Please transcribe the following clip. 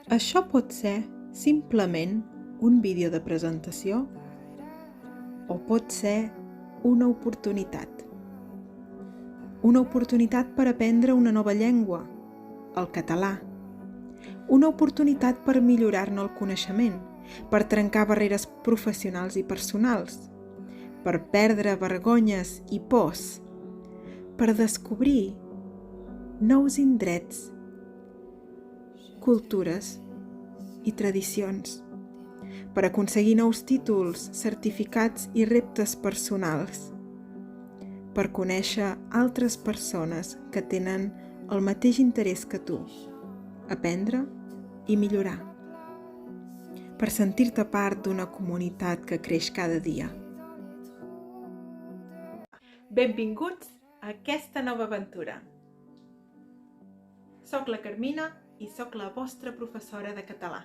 Això pot ser simplement un vídeo de presentació o pot ser una oportunitat. Una oportunitat per aprendre una nova llengua, el català. Una oportunitat per millorar-ne el coneixement, per trencar barreres professionals i personals, per perdre vergonyes i pors, per descobrir nous indrets, cultures i tradicions, per aconseguir nous títols, certificats i reptes personals, per conèixer altres persones que tenen el mateix interès que tu, aprendre i millorar, per sentir-te part d'una comunitat que creix cada dia. Benvinguts a aquesta nova aventura. Soc la Carmina i soc la vostra professora de català.